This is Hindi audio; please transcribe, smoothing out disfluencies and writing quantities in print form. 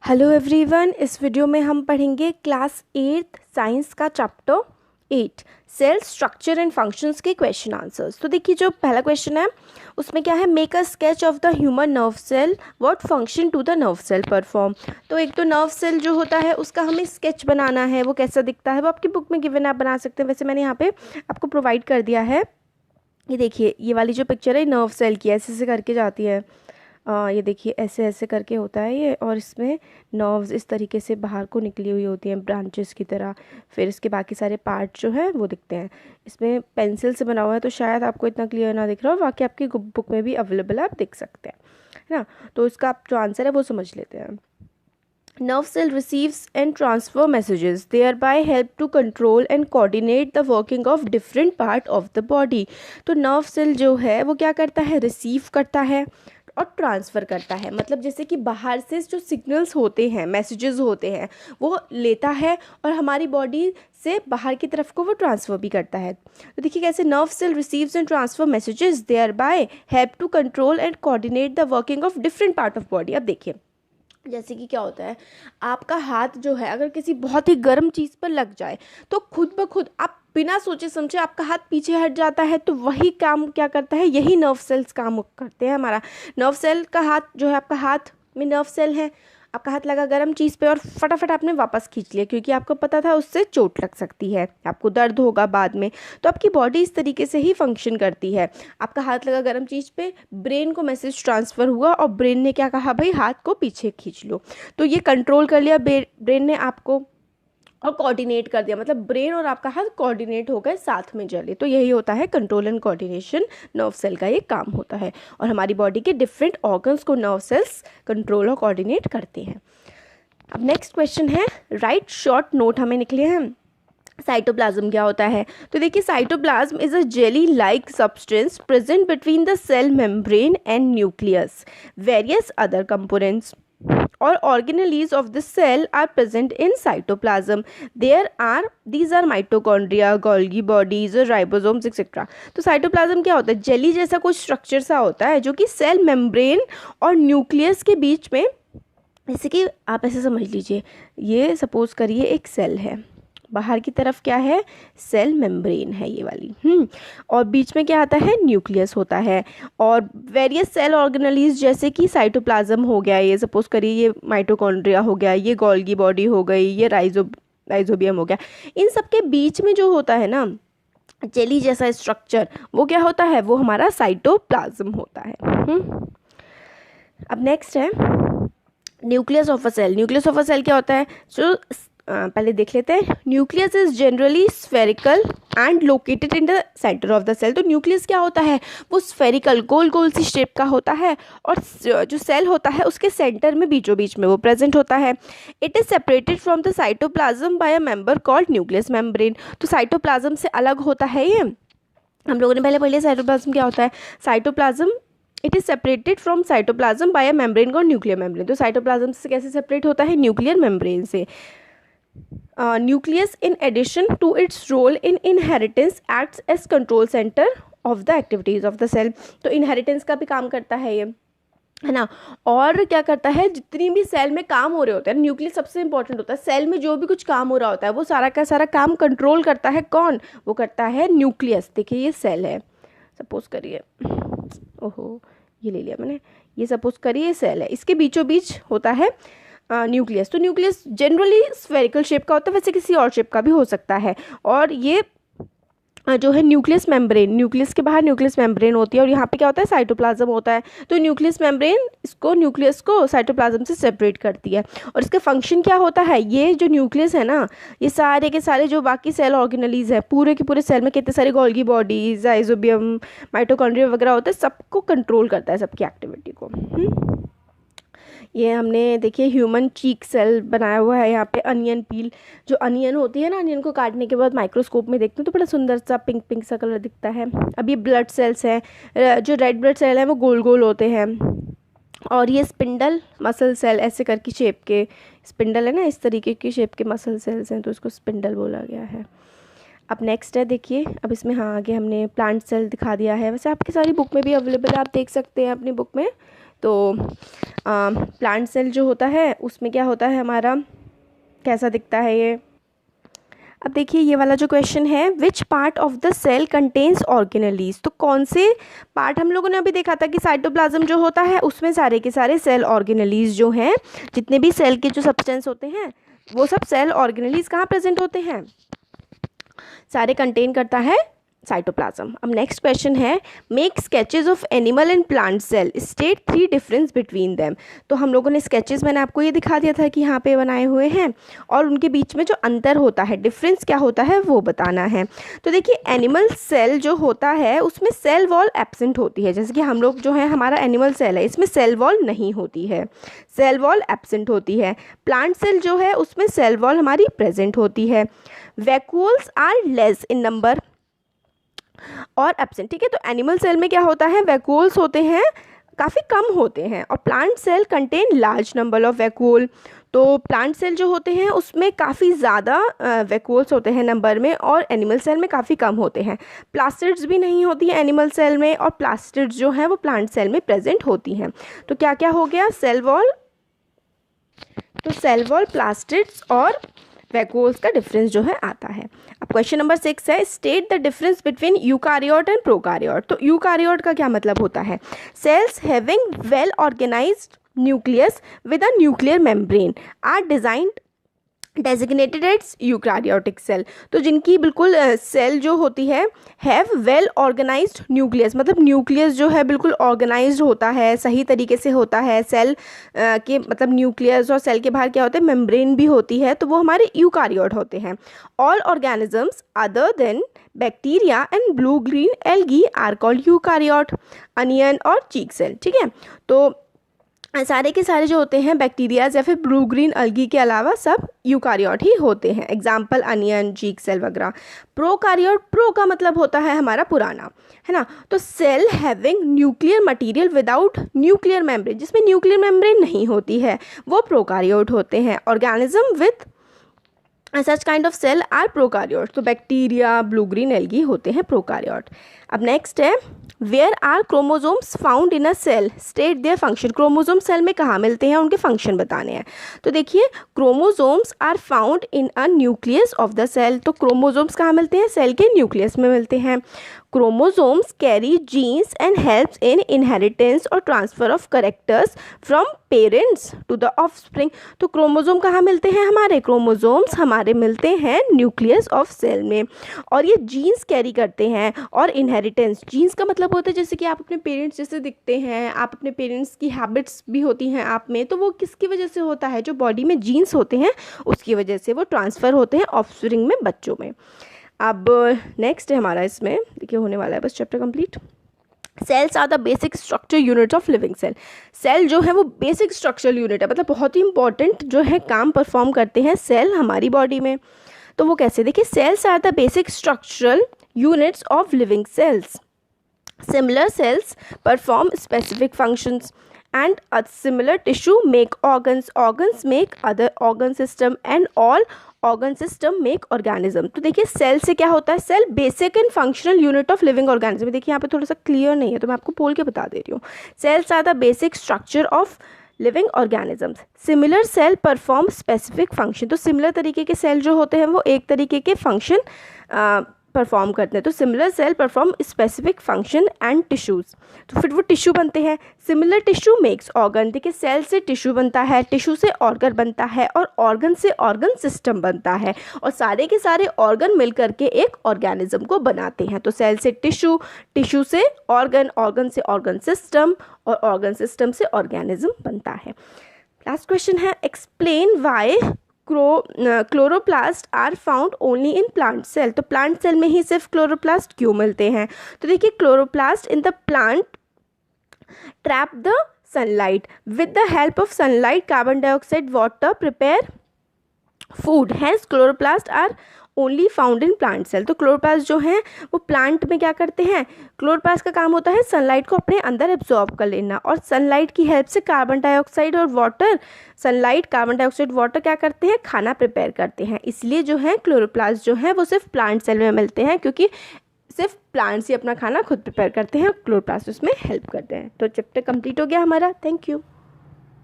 हेलो एवरीवन, इस वीडियो में हम पढ़ेंगे क्लास 8 साइंस का chapter 8 cell structure and functions के क्वेश्चन आंसर्स। तो देखिए, जो पहला क्वेश्चन है उसमें क्या है, make a sketch of the human nerve cell, what function to the nerve cell perform. तो एक तो नर्व सेल जो होता है उसका हमें स्केच बनाना है, वो कैसा दिखता है वो आपकी बुक में गिवन है, आप बना सकते हैं। वैसे मैंने यहाँ पे आपको प्रोवाइड कर दिया है। ये देखिए, ये वाली जो पिक्चर है नर्व सेल की ऐसे ऐसे करके जाती है। ये देखिए ऐसे ऐसे करके होता है ये, और इसमें नर्व्स इस तरीके से बाहर को निकली हुई होती हैं ब्रांचेस की तरह। फिर इसके बाकी सारे पार्ट जो हैं वो दिखते हैं। इसमें पेंसिल से बना हुआ है तो शायद आपको इतना क्लियर ना दिख रहा हो, बाकी आपकी बुक में भी अवेलेबल है, आप देख सकते हैं, है ना। तो इसका आप जो आंसर है वो समझ लेते हैं। Nerve cell receives and transfer messages, thereby help to control and coordinate the working of different part of the body। तो nerve cell जो है वो क्या करता है, रिसीव करता है और ट्रांसफ़र करता है। मतलब जैसे कि बाहर से जो सिग्नल्स होते हैं, मैसेजेस होते हैं, वो लेता है और हमारी बॉडी से बाहर की तरफ को वो ट्रांसफ़र भी करता है। तो देखिए कैसे, nerve cell receives and transfer messages, thereby help to control and coordinate the working of different part of body. अब देखिए, जैसे कि क्या होता है, आपका हाथ जो है अगर किसी बहुत ही गर्म चीज़ पर लग जाए तो खुद ब खुद आप बिना सोचे समझे आपका हाथ पीछे हट जाता है। तो वही काम क्या करता है, यही नर्व सेल्स काम करते हैं। हमारा नर्व सेल का हाथ जो है, आपका हाथ में नर्व सेल है, आपका हाथ लगा गर्म चीज़ पे और फटाफट आपने वापस खींच लिया, क्योंकि आपको पता था उससे चोट लग सकती है, आपको दर्द होगा बाद में। तो आपकी बॉडी इस तरीके से ही फंक्शन करती है। आपका हाथ लगा गर्म चीज़ पे, ब्रेन को मैसेज ट्रांसफ़र हुआ और ब्रेन ने क्या कहा, भाई हाथ को पीछे खींच लो। तो ये कंट्रोल कर लिया ब्रेन ने आपको और कोऑर्डिनेट कर दिया, मतलब ब्रेन और आपका हाथ कोऑर्डिनेट हो गए, साथ में चले। तो यही होता है control and coordination, nerve cell का ये काम होता है। और हमारी बॉडी के डिफरेंट ऑर्गन्स को नर्व सेल्स कंट्रोल और कोऑर्डिनेट करते हैं। अब नेक्स्ट क्वेश्चन है, राइट शॉर्ट नोट हमें निकले हैं। साइटोप्लाज्म क्या होता है? तो देखिए, cytoplasm is a jelly like substance present between the cell membrane and nucleus. Various other components or organelles of the cell are present in cytoplasm. These are mitochondria, Golgi bodies, ribosomes etc. तो साइटोप्लाज्म क्या होता है, जेली जैसा कुछ स्ट्रक्चर सा होता है जो कि सेल मेम्ब्रेन और न्यूक्लियस के बीच में, जैसे कि आप ऐसे समझ लीजिए, ये सपोज करिए एक सेल है, बाहर की तरफ क्या है, सेल मेम्ब्रेन है ये वाली, और बीच में क्या आता है, न्यूक्लियस होता है। और वेरियस सेल ऑर्गेनेलीज जैसे कि साइटोप्लाज्म हो गया, ये सपोज करिए ये माइटोकॉन्ड्रिया हो गया, ये गोल्गी बॉडी हो गई, ये राइजोबियम हो गया। इन सब के बीच में जो होता है ना जेली जैसा स्ट्रक्चर, वो क्या होता है, वो हमारा साइटोप्लाज्म होता है। अब नेक्स्ट है nucleus of a cell. Nucleus of a cell क्या होता है, जो पहले देख लेते हैं। Nucleus is generally spherical and located in the centre of the cell. तो न्यूक्लियस क्या होता है, वो स्फेरिकल गोल गोल सी शेप का होता है, और जो सेल होता है उसके सेंटर में बीचों बीच में वो प्रेजेंट होता है। It is separated from the cytoplasm by a member called nucleus membrane. तो साइटोप्लाज्म से अलग होता है ये, हम लोगों ने पहले पढ़ लिया साइटोप्लाज्म क्या होता है। Cytoplasm it is separated from cytoplasm by a membrane called nuclear membrane. तो साइटोप्लाज्म से कैसे सेपरेट होता है, न्यूक्लियर मेम्ब्रेन से। Nucleus in addition to its role in inheritance acts as control centre of the activities of the cell. तो इनहेरिटेंस का भी काम करता है ये, है ना। और क्या करता है, जितनी भी सेल में काम हो रहे होते हैं, न्यूक्लियस सबसे इंपॉर्टेंट होता है, सेल में जो भी कुछ काम हो रहा होता है वो सारा का सारा काम कंट्रोल करता है कौन, वो करता है न्यूक्लियस। देखिए ये सेल है, सपोज करिए, ओहो ये ले लिया मैंने, ये सपोज करिए सेल है, इसके बीचों बीच होता है न्यूक्लियस। तो न्यूक्लियस जनरली स्फेरिकल शेप का होता है, वैसे किसी और शेप का भी हो सकता है। और ये जो है न्यूक्लियस मेम्ब्रेन, न्यूक्लियस के बाहर न्यूक्लियस मेम्ब्रेन होती है, और यहाँ पे क्या होता है, साइटोप्लाज्म होता है। तो न्यूक्लियस मेम्ब्रेन इसको, न्यूक्लियस को साइटोप्लाज्म से सेपरेट करती है। और इसका फंक्शन क्या होता है, ये जो न्यूक्लियस है ना, ये सारे के सारे जो बाकी सेल ऑर्गेनेलीज है, पूरे के पूरे सेल में कितने सारे गोल्गी बॉडीज, राइजोबियम, माइटोकॉन्ड्रिया वगैरह होते हैं, सबको कंट्रोल करता है, सबकी एक्टिविटी को। ये हमने देखिए ह्यूमन चीक सेल बनाया हुआ है यहाँ पे। अनियन पील, जो अनियन होती है ना, अनियन को काटने के बाद माइक्रोस्कोप में देखते हैं तो बड़ा सुंदर सा पिंक पिंक सा कलर दिखता है। अब ये ब्लड सेल्स हैं, जो रेड ब्लड सेल है वो गोल गोल होते हैं। और ये स्पिंडल मसल सेल, ऐसे करके शेप के स्पिंडल है ना, इस तरीके की शेप के मसल सेल्स हैं, तो इसको स्पिंडल बोला गया है। अब नेक्स्ट है, देखिए अब इसमें हाँ आगे हमने प्लांट सेल दिखा दिया है, वैसे आपकी सारी बुक में भी अवेलेबल है, आप देख सकते हैं अपनी बुक में। तो प्लांट सेल जो होता है उसमें क्या होता है हमारा, कैसा दिखता है ये। अब देखिए ये वाला जो क्वेश्चन है, which part of the cell contains organelles, तो कौन से पार्ट, हम लोगों ने अभी देखा था कि साइटोप्लाज्म जो होता है उसमें सारे के सारे सेल ऑर्गेनेलीज जो हैं, जितने भी सेल के जो सब्सटेंस होते हैं वो सब सेल ऑर्गेनेलीज कहाँ प्रेजेंट होते हैं, सारे कंटेन करता है साइटोप्लाज्म। अब नेक्स्ट क्वेश्चन है, make sketches of animal and plant cell, state 3 difference between them. तो हम लोगों ने स्केचेस, मैंने आपको ये दिखा दिया था कि यहाँ पे बनाए हुए हैं, और उनके बीच में जो अंतर होता है, डिफरेंस क्या होता है वो बताना है। तो देखिए एनिमल सेल जो होता है उसमें सेल वॉल एब्सेंट होती है, जैसे कि हम लोग जो है हमारा एनिमल सेल है इसमें सेल वॉल नहीं होती है, सेल वॉल एब्सेंट होती है। प्लांट सेल जो है उसमें सेल वॉल हमारी प्रेजेंट होती है। Vacuoles are less in number और एब्सेंट, ठीक है। तो एनिमल सेल में क्या होता है, वैक्यूल्स होते हैं काफ़ी कम होते हैं, और plant cell contain large number of vacuole. तो प्लांट सेल जो होते हैं उसमें काफ़ी ज़्यादा वैक्यूल्स होते हैं नंबर में, और एनिमल सेल में काफ़ी कम होते हैं। प्लास्टिड्स भी नहीं होती है एनिमल सेल में, और प्लास्टिड्स जो हैं वो प्लांट सेल में प्रेजेंट होती हैं। तो क्या क्या हो गया, सेल वॉल, तो सेल वॉल, प्लास्टिड्स और वैक्यूल्स का डिफरेंस जो है आता है। अब क्वेश्चन नंबर 6 है, state the difference between eukaryote and prokaryote. तो यूकारियोट का क्या मतलब होता है, cells having well organised nucleus with a nuclear membrane are designed designated as eukaryotic cell. तो जिनकी बिल्कुल सेल जो होती है हैव वेल ऑर्गेनाइज्ड न्यूक्लियस, मतलब न्यूक्लियस जो है बिल्कुल ऑर्गेनाइज्ड होता है, सही तरीके से होता है। सेल के मतलब न्यूक्लियस और सेल के बाहर क्या होता है, मेम्ब्रेन भी होती है, तो वो हमारे यूकारियोट होते हैं। All organisms other than bacteria and blue green algae are called eukaryote, onion और चीक सेल, ठीक है। तो सारे के सारे जो होते हैं बैक्टीरियाज या फिर ब्लू ग्रीन अल्गी के अलावा सब यूकारियोट ही होते हैं, एग्जाम्पल अनियन, चीक सेल वगैरह। प्रोकारियोट, प्रो का मतलब होता है हमारा पुराना, है ना। तो cell having nuclear material without nuclear membrane, जिसमें न्यूक्लियर मेम्ब्रेन नहीं होती है, वो प्रोकारियोट होते हैं। Organism with such kind of cell are prokaryote, तो बैक्टीरिया, ब्लू ग्रीन एल्गी होते हैं प्रोकारियोट। अब नेक्स्ट है, where are chromosomes found in a cell, state their function. Chromosome cell में कहाँ मिलते हैं, उनके फंक्शन बताने हैं। तो देखिए chromosomes are found in a nucleus of the cell, तो क्रोमोजोम्स कहाँ मिलते हैं, सेल के न्यूक्लियस में मिलते हैं। Chromosomes carry genes and helps in inheritance or transfer of characters from parents to the offspring. तो क्रोमोजोम कहाँ मिलते हैं, हमारे क्रोमोजोम्स हमारे मिलते हैं न्यूक्लियस ऑफ सेल में, और ये जीन्स कैरी करते हैं। और इनहेरिटेंस, जीन्स का मतलब होता है जैसे कि आप अपने पेरेंट्स जैसे दिखते हैं, आप अपने पेरेंट्स की हैबिट्स भी होती हैं आप में, तो वो किसकी वजह से होता है, जो बॉडी में जीन्स होते हैं उसकी वजह से वो ट्रांसफ़र होते हैं ऑफस्प्रिंग में, बच्चों में। अब नेक्स्ट है हमारा, इसमें देखिए होने वाला है बस chapter complete. Cells are the basic structure unit of living cell. Cell जो है वो बेसिक स्ट्रक्चरल यूनिट है, मतलब बहुत ही इंपॉर्टेंट जो है काम परफॉर्म करते हैं सेल हमारी बॉडी में। तो वो कैसे, देखिए cells are the basic structural units of living cells. Similar cells perform specific functions and a similar tissue make organs, organs make other organ system and all organ system make organism। तो देखिए सेल से क्या होता है, cell basic and functional unit of living organism. देखिए यहाँ पे थोड़ा सा क्लियर नहीं है तो मैं आपको बोल के बता दे रही हूँ। Cells are the basic structure of living organisms. Similar cell perform specific function, तो सिमिलर तरीके के सेल जो होते हैं वो एक तरीके के फंक्शन परफॉर्म करते हैं। तो similar cell perform specific function and tissues, तो फिर वो टिश्यू बनते हैं। सिमिलर टिश्यू मेक्स ऑर्गन, देखिए सेल से टिश्यू बनता है, टिश्यू से ऑर्गन बनता है, और ऑर्गन से ऑर्गन सिस्टम बनता है, और सारे के सारे ऑर्गन मिल करके एक ऑर्गेनिज्म को बनाते हैं। तो सेल से टिश्यू, टिश्यू से ऑर्गन, ऑर्गन से ऑर्गन सिस्टम, और ऑर्गन सिस्टम से ऑर्गेनिज्म बनता है। लास्ट क्वेश्चन है, explain why chloroplast are found only in plant cell. तो प्लांट सेल में ही सिर्फ क्लोरोप्लास्ट क्यों मिलते हैं। तो देखिए chloroplast in the plant trap the sunlight, with the help of sunlight carbon dioxide water prepare food, hence chloroplast are only found in plant cell. तो क्लोरोप्लास्ट जो हैं वो प्लांट में क्या करते हैं, क्लोरोप्लास्ट का काम होता है सनलाइट को अपने अंदर एब्जॉर्ब कर लेना, और सनलाइट की हेल्प से कार्बन डाइऑक्साइड और water, sunlight, carbon dioxide, water क्या करते हैं, खाना प्रिपेयर करते हैं। इसलिए जो है क्लोरोप्लास्ट जो है वो सिर्फ प्लांट सेल में मिलते हैं, क्योंकि सिर्फ प्लांट्स ही अपना खाना खुद प्रिपेयर करते हैं, क्लोरोप्लास्ट उसमें हेल्प करते हैं। तो चैप्टर कंप्लीट हो गया हमारा। Thank you.